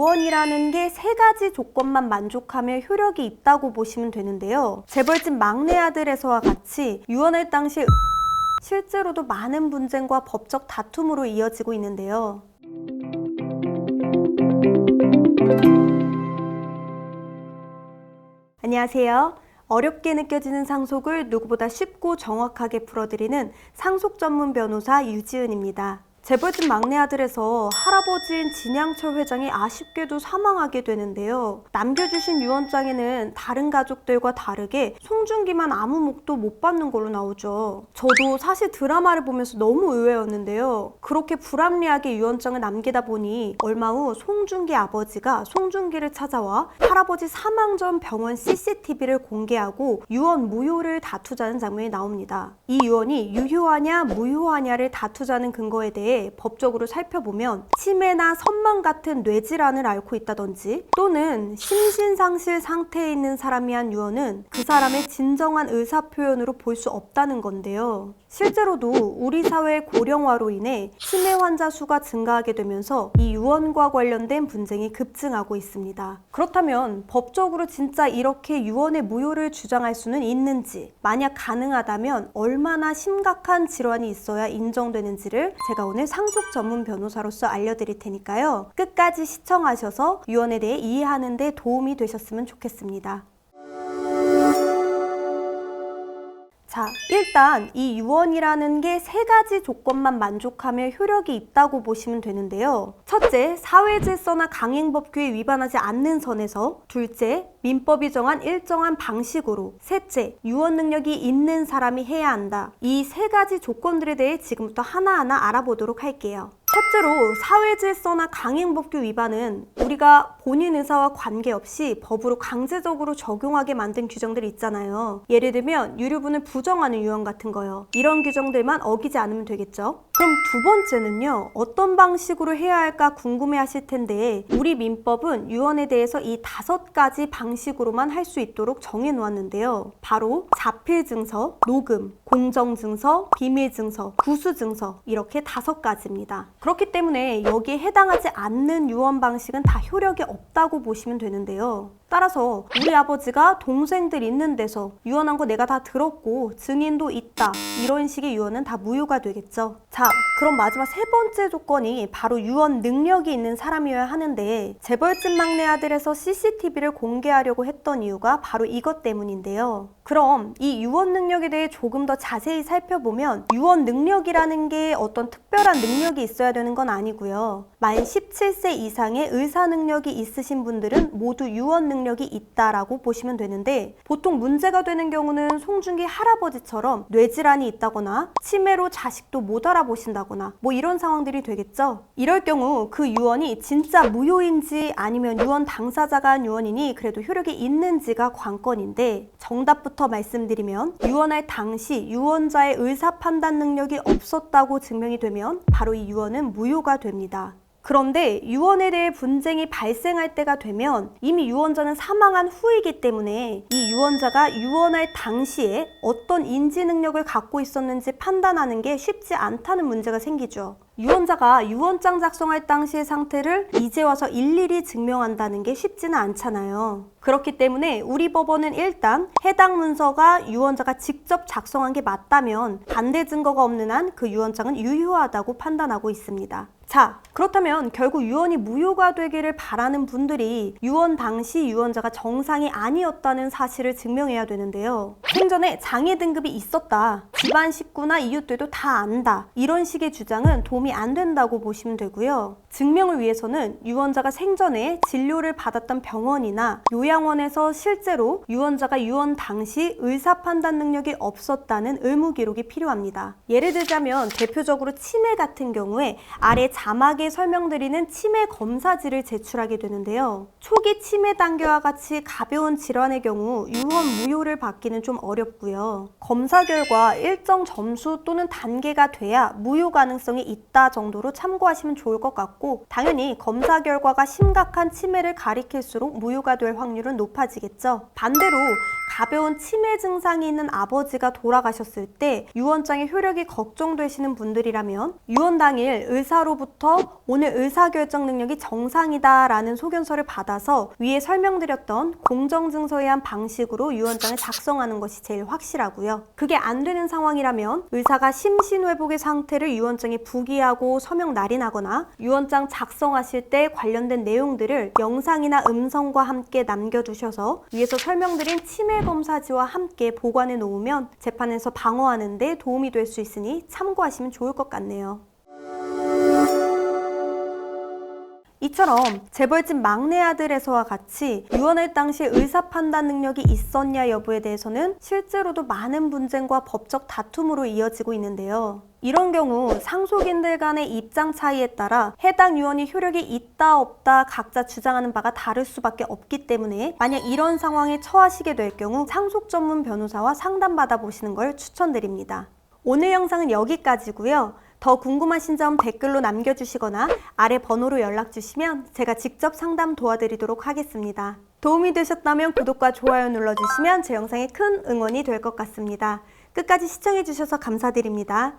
유언이라는 게 세 가지 조건만 만족하며 효력이 있다고 보시면 되는데요. 재벌집 막내 아들에서와 같이 유언할 당시 실제로도 많은 분쟁과 법적 다툼으로 이어지고 있는데요. 안녕하세요. 어렵게 느껴지는 상속을 누구보다 쉽고 정확하게 풀어드리는 상속 전문 변호사 유지은입니다. 재벌집 막내 아들에서 할아버지인 진양철 회장이 아쉽게도 사망하게 되는데요. 남겨주신 유언장에는 다른 가족들과 다르게 송중기만 아무 몫도 못 받는 걸로 나오죠. 저도 사실 드라마를 보면서 너무 의외였는데요. 그렇게 불합리하게 유언장을 남기다 보니 얼마 후 송중기 아버지가 송중기를 찾아와 할아버지 사망 전 병원 CCTV를 공개하고 유언 무효를 다투자는 장면이 나옵니다. 이 유언이 유효하냐 무효하냐를 다투자는 근거에 대해 법적으로 살펴보면 치매나 선망 같은 뇌질환을 앓고 있다든지 또는 심신상실 상태에 있는 사람이 한 유언은 그 사람의 진정한 의사표현으로 볼 수 없다는 건데요. 실제로도 우리 사회의 고령화로 인해 치매 환자 수가 증가하게 되면서 이 유언과 관련된 분쟁이 급증하고 있습니다. 그렇다면 법적으로 진짜 이렇게 유언의 무효를 주장할 수는 있는지, 만약 가능하다면 얼마나 심각한 질환이 있어야 인정되는지를 제가 오늘 상속 전문 변호사로서 알려드릴 테니까요. 끝까지 시청하셔서 유언에 대해 이해하는 데 도움이 되셨으면 좋겠습니다. 자, 일단 이 유언이라는 게 세 가지 조건만 만족하며 효력이 있다고 보시면 되는데요. 첫째, 사회질서나 강행법규에 위반하지 않는 선에서. 둘째, 민법이 정한 일정한 방식으로. 셋째, 유언 능력이 있는 사람이 해야 한다. 이 세 가지 조건들에 대해 지금부터 하나하나 알아보도록 할게요. 첫째로 사회질서나 강행법규 위반은 우리가 본인 의사와 관계없이 법으로 강제적으로 적용하게 만든 규정들이 있잖아요. 예를 들면 유류분을 부정하는 유언 같은 거요. 이런 규정들만 어기지 않으면 되겠죠. 그럼 두 번째는요. 어떤 방식으로 해야 할까 궁금해 하실 텐데 우리 민법은 유언에 대해서 이 5가지 방식으로만 할 수 있도록 정해 놓았는데요. 바로 자필증서, 녹음, 공정증서, 비밀증서, 구수증서 이렇게 5가지입니다. 그렇기 때문에 여기에 해당하지 않는 유언 방식은 다 효력이 없다고 보시면 되는데요. 따라서 우리 아버지가 동생들 있는 데서 유언한 거 내가 다 들었고 증인도 있다. 이런 식의 유언은 다 무효가 되겠죠. 자, 그럼 마지막 세 번째 조건이 바로 유언 능력이 있는 사람이어야 하는데 재벌집 막내 아들에서 CCTV를 공개하려고 했던 이유가 바로 이것 때문인데요. 그럼 이 유언 능력에 대해 조금 더 자세히 살펴보면 유언 능력이라는 게 어떤 특별한 능력이 있어야 되는 건 아니고요. 만 17세 이상의 의사 능력이 있으신 분들은 모두 유언 능력이 있다라고 보시면 되는데 보통 문제가 되는 경우는 송중기 할아버지처럼 뇌질환이 있다거나 치매로 자식도 못 알아보신다거나 뭐 이런 상황들이 되겠죠. 이럴 경우 그 유언이 진짜 무효인지 아니면 유언 당사자가 한 유언이니 그래도 효력이 있는지가 관건인데 정답부터 말씀드리면 유언할 당시 유언자의 의사 판단 능력이 없었다고 증명이 되면 바로 이 유언은 무효가 됩니다. 그런데 유언에 대해 분쟁이 발생할 때가 되면 이미 유언자는 사망한 후이기 때문에 이 유언자가 유언할 당시에 어떤 인지 능력을 갖고 있었는지 판단하는 게 쉽지 않다는 문제가 생기죠. 유언자가 유언장 작성할 당시의 상태를 이제 와서 일일이 증명한다는 게 쉽지는 않잖아요. 그렇기 때문에 우리 법원은 일단 해당 문서가 유언자가 직접 작성한 게 맞다면 반대 증거가 없는 한 그 유언장은 유효하다고 판단하고 있습니다. 자, 그렇다면 결국 유언이 무효가 되기를 바라는 분들이 유언 당시 유언자가 정상이 아니었다는 사실을 증명해야 되는데요. 생전에 장애 등급이 있었다. 집안 식구나 이웃들도 다 안다. 이런 식의 주장은 도움이 안 된다고 보시면 되고요. 증명을 위해서는 유언자가 생전에 진료를 받았던 병원이나 요양원에서 실제로 유언자가 유언 당시 의사 판단 능력이 없었다는 의무 기록이 필요합니다. 예를 들자면 대표적으로 치매 같은 경우에 아래 자막에 설명드리는 치매 검사지를 제출하게 되는데요. 초기 치매 단계와 같이 가벼운 질환의 경우 유언 무효를 받기는 좀 어렵고요. 검사 결과 일정 점수 또는 단계가 돼야 무효 가능성이 있다 정도로 참고하시면 좋을 것 같고 당연히 검사 결과가 심각한 치매를 가리킬수록 무효가 될 확률은 높아지겠죠. 반대로 가벼운 치매 증상이 있는 아버지가 돌아가셨을 때 유언장의 효력이 걱정되시는 분들이라면 유언 당일 의사로부터 오늘 의사결정 능력이 정상이다 라는 소견서를 받아서 위에 설명드렸던 공정증서에 한 방식으로 유언장을 작성하는 것이 제일 확실하고요. 그게 안 되는 상황이라면 의사가 심신회복의 상태를 유언장에 부기하고 서명 날인하거나 유언장 작성하실 때 관련된 내용들을 영상이나 음성과 함께 남겨두셔서 위에서 설명드린 치매 검사지와 함께 보관해 놓으면 재판에서 방어하는 데 도움이 될 수 있으니 참고하시면 좋을 것 같네요. 이처럼 재벌집 막내 아들에서와 같이 유언할 당시 의사 판단 능력이 있었냐 여부에 대해서는 실제로도 많은 분쟁과 법적 다툼으로 이어지고 있는데요. 이런 경우 상속인들 간의 입장 차이에 따라 해당 유언이 효력이 있다 없다 각자 주장하는 바가 다를 수밖에 없기 때문에 만약 이런 상황에 처하시게 될 경우 상속 전문 변호사와 상담받아 보시는 걸 추천드립니다. 오늘 영상은 여기까지고요. 더 궁금하신 점 댓글로 남겨주시거나 아래 번호로 연락주시면 제가 직접 상담 도와드리도록 하겠습니다. 도움이 되셨다면 구독과 좋아요 눌러주시면 제 영상에 큰 응원이 될 것 같습니다. 끝까지 시청해주셔서 감사드립니다.